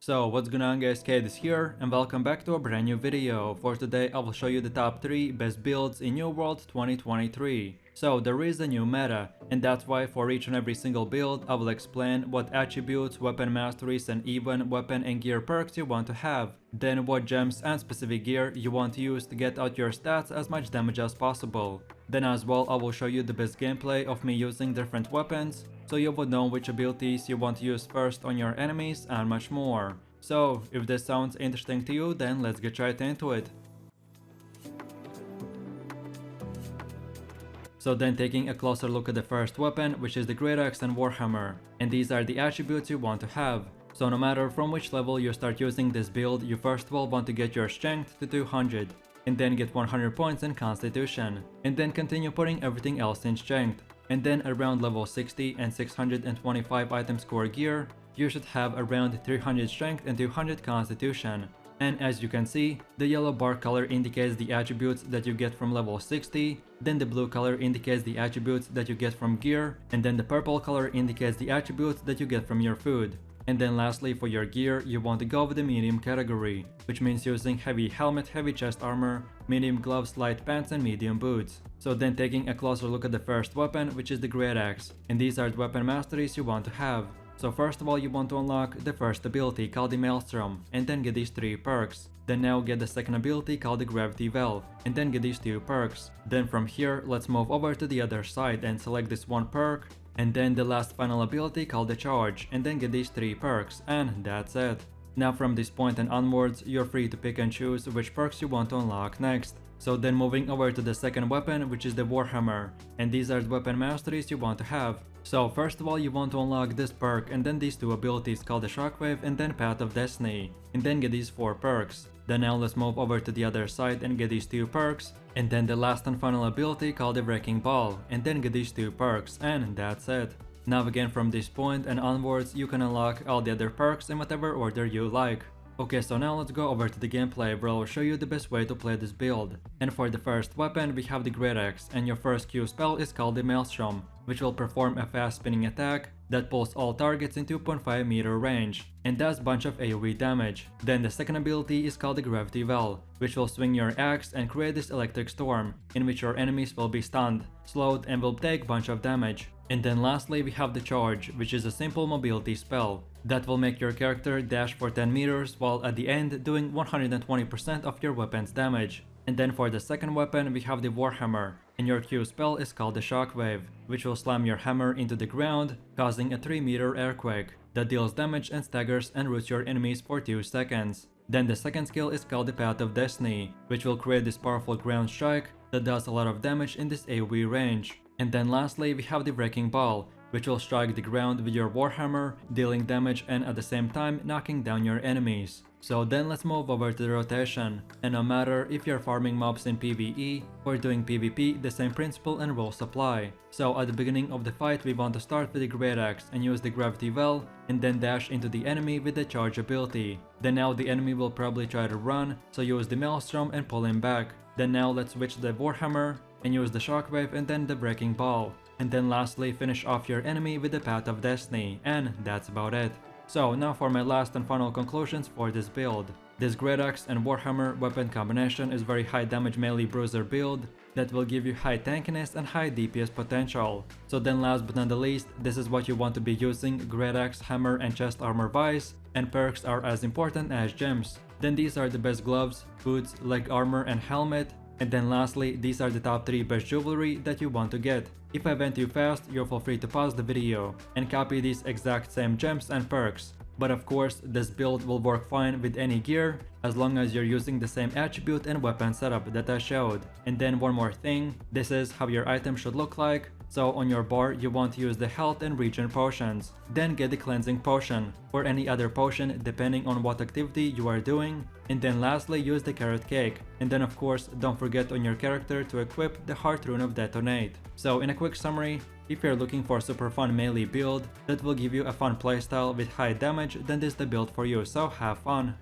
So what's going on guys, Kate is here and welcome back to a brand new video. For today I will show you the top 3 best builds in New World 2023. So there is a new meta, and that's why for each and every single build I will explain what attributes, weapon masteries and even weapon and gear perks you want to have. Then what gems and specific gear you want to use to get out your stats as much damage as possible. Then as well I will show you the best gameplay of me using different weapons, so you would know which abilities you want to use first on your enemies and much more. So if this sounds interesting to you, then let's get right into it. So then taking a closer look at the first weapon, which is the great axe and warhammer, and these are the attributes you want to have. So no matter from which level you start using this build, you first of all want to get your strength to 200, and then get 100 points in constitution, and then continue putting everything else in strength. And then around level 60 and 625 item score gear, you should have around 300 strength and 200 constitution. And as you can see, the yellow bar color indicates the attributes that you get from level 60, then the blue color indicates the attributes that you get from gear, and then the purple color indicates the attributes that you get from your food. And then lastly, for your gear, you want to go with the medium category, which means using heavy helmet, heavy chest armor, medium gloves, light pants and medium boots. So then taking a closer look at the first weapon, which is the great axe, and these are the weapon masteries you want to have. So first of all you want to unlock the first ability called the maelstrom, and then get these 3 perks. Then now get the second ability called the gravity well, and then get these 2 perks. Then from here let's move over to the other side and select this 1 perk, and then the last final ability called the charge, and then get these 3 perks, and that's it. Now from this point and onwards, you're free to pick and choose which perks you want to unlock next. So then moving over to the second weapon, which is the warhammer, and these are the weapon masteries you want to have. So first of all you want to unlock this perk and then these 2 abilities called the shockwave and then path of destiny, and then get these 4 perks. Then now let's move over to the other side and get these 2 perks, and then the last and final ability called the wrecking ball, and then get these 2 perks, and that's it. Now again from this point and onwards you can unlock all the other perks in whatever order you like. Okay, so now let's go over to the gameplay where I'll show you the best way to play this build. And for the first weapon we have the great axe, and your first Q spell is called the maelstrom, which will perform a fast spinning attack that pulls all targets in 2.5 meter range and does bunch of AoE damage. Then the second ability is called the gravity well, which will swing your axe and create this electric storm in which your enemies will be stunned, slowed and will take bunch of damage. And then lastly we have the charge, which is a simple mobility spell that will make your character dash for 10 meters while at the end doing 120% of your weapon's damage. And then for the second weapon we have the warhammer, and your Q spell is called the shockwave, which will slam your hammer into the ground, causing a 3-meter earthquake that deals damage and staggers and roots your enemies for 2 seconds. Then the second skill is called the path of destiny, which will create this powerful ground strike that does a lot of damage in this AoE range. And then lastly we have the wrecking ball, which will strike the ground with your warhammer, dealing damage and at the same time knocking down your enemies. So then let's move over to the rotation, and no matter if you're farming mobs in PvE or doing PvP, the same principle and rules apply. So at the beginning of the fight we want to start with the great axe and use the gravity well, and then dash into the enemy with the charge ability. Then now the enemy will probably try to run, so use the maelstrom and pull him back. Then now let's switch to the warhammer and use the shockwave and then the wrecking ball. And then lastly finish off your enemy with the path of destiny, and that's about it. So now for my last and final conclusions for this build. This great axe and warhammer weapon combination is very high damage melee bruiser build that will give you high tankiness and high DPS potential. So then last but not the least, this is what you want to be using: great axe, hammer and chest armor wise, and perks are as important as gems. Then these are the best gloves, boots, leg armor and helmet. And then lastly, these are the top 3 best jewelry that you want to get. If I went too fast, you'll feel free to pause the video and copy these exact same gems and perks. But of course, this build will work fine with any gear as long as you're using the same attribute and weapon setup that I showed. And then one more thing, this is how your item should look like. So on your bar you want to use the health and regen potions, then get the cleansing potion or any other potion depending on what activity you are doing, and then lastly use the carrot cake. And then of course don't forget on your character to equip the heart rune of detonate. So in a quick summary, if you're looking for a super fun melee build that will give you a fun playstyle with high damage, then this is the build for you, so have fun.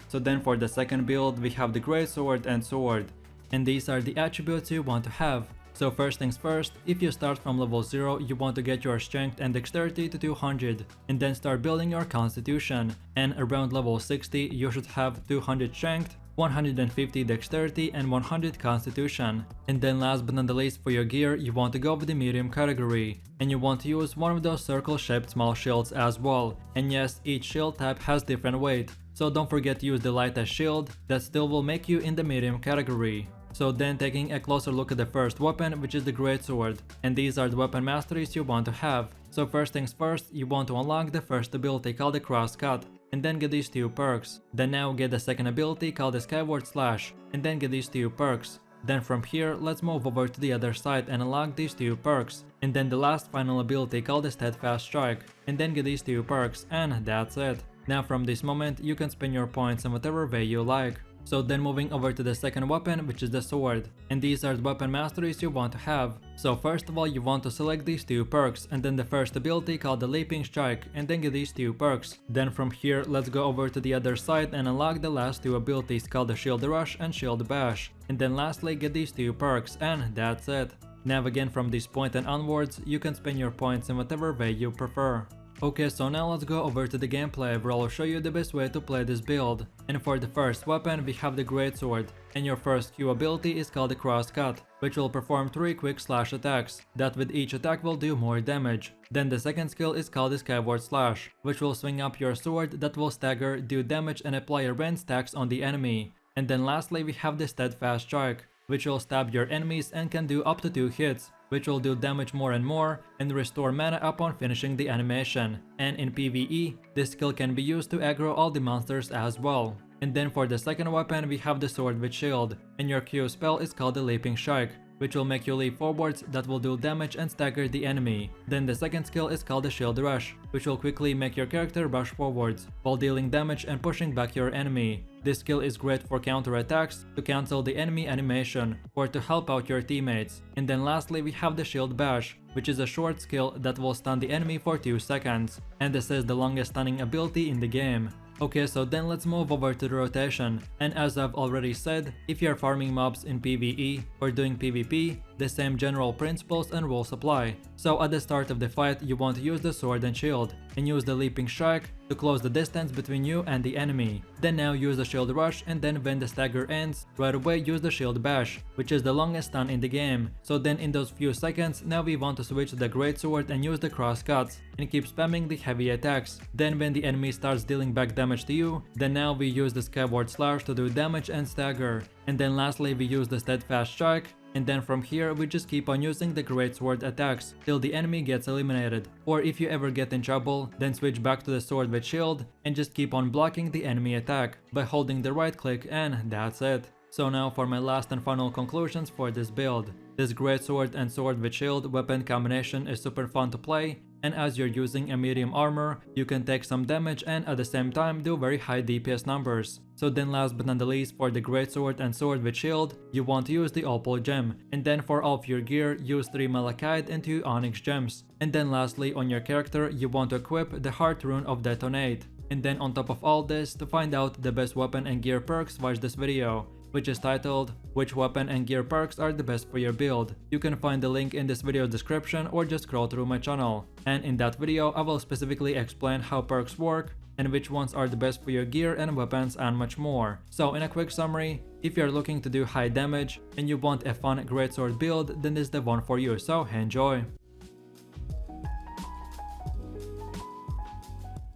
So then for the second build we have the greatsword and sword, and these are the attributes you want to have. So first things first, if you start from level 0, you want to get your strength and dexterity to 200, and then start building your constitution, and around level 60 you should have 200 strength, 150 dexterity and 100 constitution. And then last but not the least, for your gear you want to go with the medium category, and you want to use one of those circle shaped small shields as well. And yes, each shield type has different weight, so don't forget to use the lightest shield, that still will make you in the medium category. So then taking a closer look at the first weapon, which is the greatsword, and these are the weapon masteries you want to have. So first things first, you want to unlock the first ability called the crosscut, and then get these 2 perks. Then now get the second ability called the skyward slash, and then get these 2 perks. Then from here, let's move over to the other side and unlock these 2 perks. And then the last final ability called the steadfast strike, and then get these 2 perks, and that's it. Now from this moment, you can spend your points in whatever way you like. So then moving over to the second weapon, which is the sword, and these are the weapon masteries you want to have. So first of all, you want to select these 2 perks, and then the first ability called the leaping strike, and then get these 2 perks. Then from here, let's go over to the other side and unlock the last 2 abilities called the shield rush and shield bash, and then lastly get these 2 perks, and that's it. Now again, from this point and onwards, you can spend your points in whatever way you prefer. Okay, so now let's go over to the gameplay where I'll show you the best way to play this build. And for the first weapon we have the greatsword, and your first Q ability is called the crosscut, which will perform 3 quick slash attacks, that with each attack will do more damage. Then the second skill is called the skyward slash, which will swing up your sword that will stagger, do damage and apply a range stacks on the enemy. And then lastly we have the steadfast strike, which will stab your enemies and can do up to 2 hits, which will do damage more and more and restore mana upon finishing the animation. And in PvE, this skill can be used to aggro all the monsters as well. And then for the second weapon we have the sword with shield, and your Q spell is called the leaping strike, which will make you leap forwards that will do damage and stagger the enemy. Then the second skill is called the shield rush, which will quickly make your character rush forwards while dealing damage and pushing back your enemy. This skill is great for counter attacks, to cancel the enemy animation, or to help out your teammates. And then lastly we have the shield bash, which is a short skill that will stun the enemy for 2 seconds, and this is the longest stunning ability in the game. Okay, so then let's move over to the rotation, and as I've already said, if you're farming mobs in PvE or doing PvP, the same general principles and rules apply. So at the start of the fight you want to use the sword and shield, and use the leaping strike to close the distance between you and the enemy. Then now use the shield rush, and then when the stagger ends, right away use the shield bash, which is the longest stun in the game. So then in those few seconds, now we want to switch to the greatsword and use the crosscuts, and keep spamming the heavy attacks. Then when the enemy starts dealing back damage to you, then now we use the skyward slash to do damage and stagger. And then lastly we use the steadfast strike, and then from here we just keep on using the greatsword attacks till the enemy gets eliminated. Or if you ever get in trouble, then switch back to the sword with shield and just keep on blocking the enemy attack by holding the right click, and that's it. So now for my last and final conclusions for this build. This greatsword and sword with shield weapon combination is super fun to play, and as you're using a medium armor, you can take some damage and at the same time do very high DPS numbers. So then last but not the least, for the greatsword and sword with shield, you want to use the opal gem, and then for all of your gear, use 3 malachite and 2 onyx gems. And then lastly, on your character, you want to equip the heart rune of detonate. And then on top of all this, to find out the best weapon and gear perks, watch this video, which is titled "Which weapon and gear perks are the best for your build?" You can find the link in this video description or just scroll through my channel. And in that video I will specifically explain how perks work and which ones are the best for your gear and weapons and much more. So in a quick summary, if you're looking to do high damage and you want a fun greatsword build, then this is the one for you, so enjoy!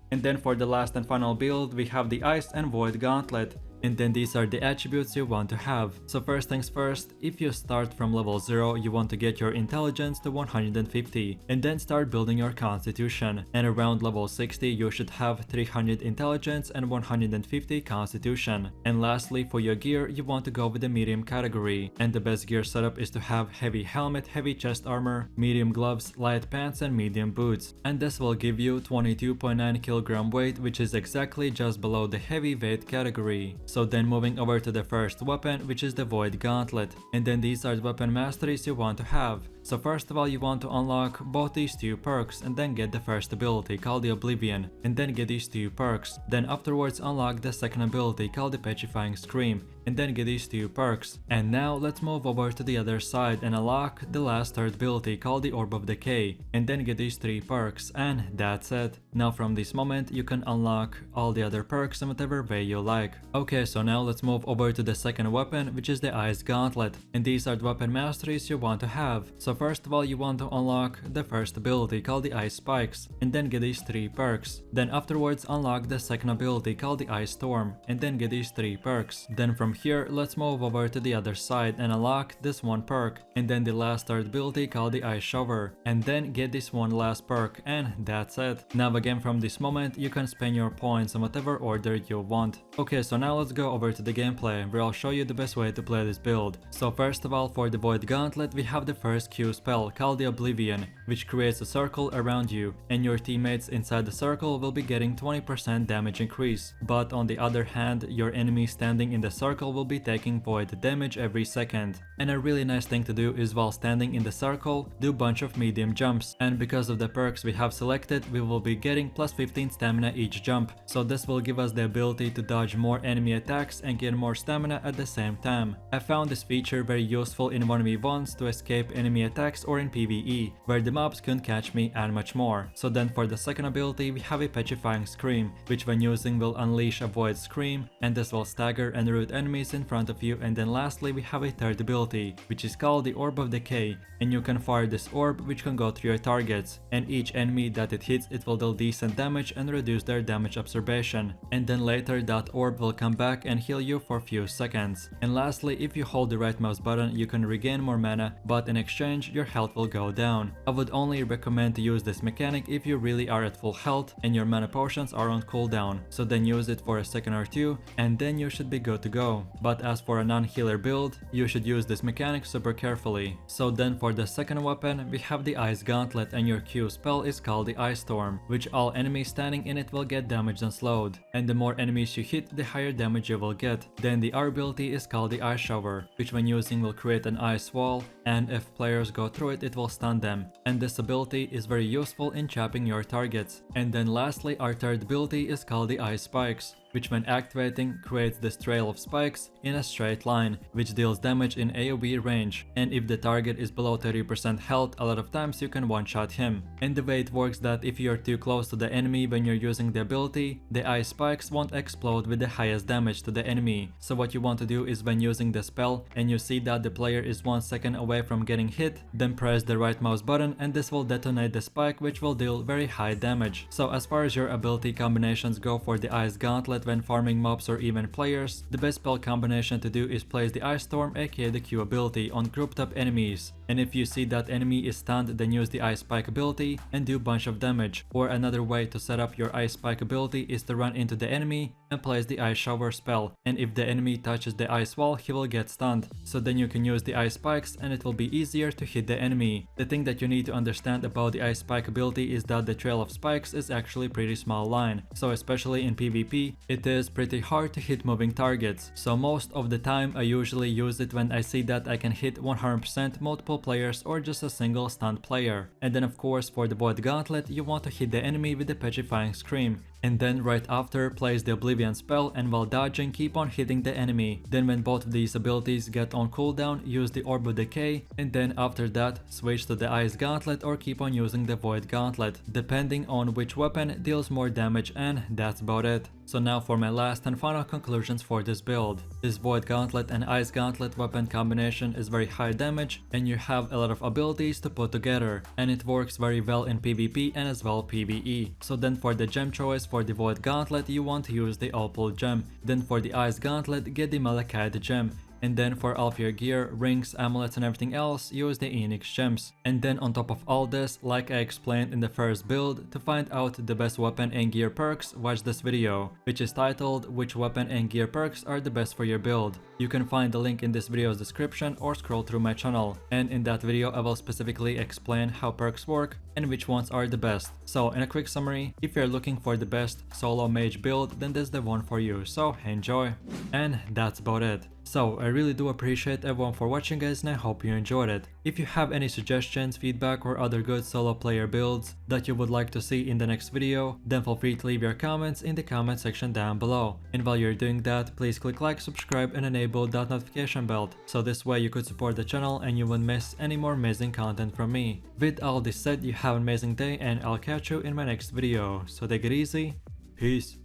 And then for the last and final build we have the Ice and Void Gauntlet. And then these are the attributes you want to have. So first things first, if you start from level 0, you want to get your intelligence to 150 and then start building your constitution. And around level 60 you should have 300 intelligence and 150 constitution. And lastly, for your gear you want to go with the medium category. And the best gear setup is to have heavy helmet, heavy chest armor, medium gloves, light pants and medium boots. And this will give you 22.9 kg weight, which is exactly just below the heavyweight category. So then moving over to the first weapon, which is the Void Gauntlet. And then these are the weapon masteries you want to have. So first of all you want to unlock both these two perks and then get the first ability called the Oblivion, and then get these two perks. Then afterwards unlock the second ability called the Petrifying Scream, and then get these two perks. And now let's move over to the other side and unlock the last third ability called the Orb of Decay, and then get these three perks, and that's it. Now from this moment you can unlock all the other perks in whatever way you like. Okay, so now let's move over to the second weapon, which is the Ice Gauntlet, and these are the weapon masteries you want to have. So first of all you want to unlock the first ability called the Ice Spikes, and then get these three perks. Then afterwards unlock the second ability called the Ice Storm, and then get these three perks. Then from here let's move over to the other side and unlock this one perk, and then the last third ability called the Ice Shower, and then get this one last perk, and that's it. Now again from this moment you can spend your points in whatever order you want. Okay, so now let's go over to the gameplay where I'll show you the best way to play this build. So first of all, for the Void Gauntlet we have the first Q spell called the Oblivion, which creates a circle around you, and your teammates inside the circle will be getting 20% damage increase. But on the other hand, your enemy standing in the circle will be taking void damage every second. And a really nice thing to do is while standing in the circle, do bunch of medium jumps, and because of the perks we have selected we will be getting plus 15 stamina each jump, so this will give us the ability to dodge more enemy attacks and gain more stamina at the same time. I found this feature very useful in 1v1s to escape enemy attacks or in PvE, where the mobs couldn't catch me, and much more. So then for the second ability we have a Petrifying Scream, which when using will unleash a Void Scream, and this will stagger and root enemies in front of you. And then lastly we have a third ability, which is called the Orb of Decay, and you can fire this orb which can go through your targets, and each enemy that it hits it will deal decent damage and reduce their damage absorption, and then later that orb will come back and heal you for a few seconds. And lastly, if you hold the right mouse button you can regain more mana, but in exchange your health will go down. I would only recommend to use this mechanic if you really are at full health and your mana potions are on cooldown, so then use it for a second or two and then you should be good to go. But as for a non-healer build, you should use this mechanic super carefully. So then for the second weapon we have the Ice Gauntlet, and your Q spell is called the Ice Storm, which all enemies standing in it will get damaged and slowed, and the more enemies you hit the higher damage you will get. Then the R ability is called the Ice Shower, which when using will create an ice wall, and if players go through it will stun them, and this ability is very useful in chapping your targets. And then lastly our third ability is called the Ice Spikes, which when activating creates this trail of spikes in a straight line, which deals damage in AoE range, and if the target is below 30% health a lot of times you can one-shot him. And the way it works that if you're too close to the enemy when you're using the ability, the ice spikes won't explode with the highest damage to the enemy. So what you want to do is when using the spell and you see that the player is 1 second away from getting hit, then press the right mouse button and this will detonate the spike, which will deal very high damage. So as far as your ability combinations go for the Ice Gauntlet when farming mobs or even players, the best spell combination to do is place the Ice Storm aka the Q ability on grouped up enemies, and if you see that enemy is stunned then use the Ice Spike ability and do bunch of damage. Or another way to set up your Ice Spike ability is to run into the enemy and place the Ice Shower spell, and if the enemy touches the ice wall he will get stunned, so then you can use the Ice Spikes and it will be easier to hit the enemy. The thing that you need to understand about the Ice Spike ability is that the trail of spikes is actually pretty small line, so especially in PvP it is pretty hard to hit moving targets. So most of the time I usually use it when I see that I can hit 100% multiple players or just a single stunned player. And then of course for the Void Gauntlet you want to hit the enemy with the Petrifying Scream, and then right after place the Oblivion spell, and while dodging keep on hitting the enemy. Then when both of these abilities get on cooldown use the Orb of Decay, and then after that switch to the Ice Gauntlet or keep on using the Void Gauntlet depending on which weapon deals more damage, and that's about it. So now for my last and final conclusions for this build. This Void Gauntlet and Ice Gauntlet weapon combination is very high damage and you have a lot of abilities to put together, and it works very well in PvP and as well PvE. So then for the gem choice for the Void Gauntlet you want to use the Opal gem, then for the Ice Gauntlet get the Malachite gem, and then for all of your gear, rings, amulets and everything else use the Enix gems. And then on top of all this, like I explained in the first build, to find out the best weapon and gear perks, watch this video, which is titled which weapon and gear perks are the best for your build. You can find the link in this video's description or scroll through my channel, and in that video I will specifically explain how perks work and which ones are the best. So in a quick summary, if you're looking for the best solo mage build then this is the one for you, so enjoy. And that's about it. So I really do appreciate everyone for watching guys, and I hope you enjoyed it. If you have any suggestions, feedback or other good solo player builds that you would like to see in the next video, then feel free to leave your comments in the comment section down below. And while you're doing that, please click like, subscribe and enable that notification bell, so this way you could support the channel and you wouldn't miss any more amazing content from me. With all this said, you have an amazing day and I'll catch you in my next video. So take it easy, peace.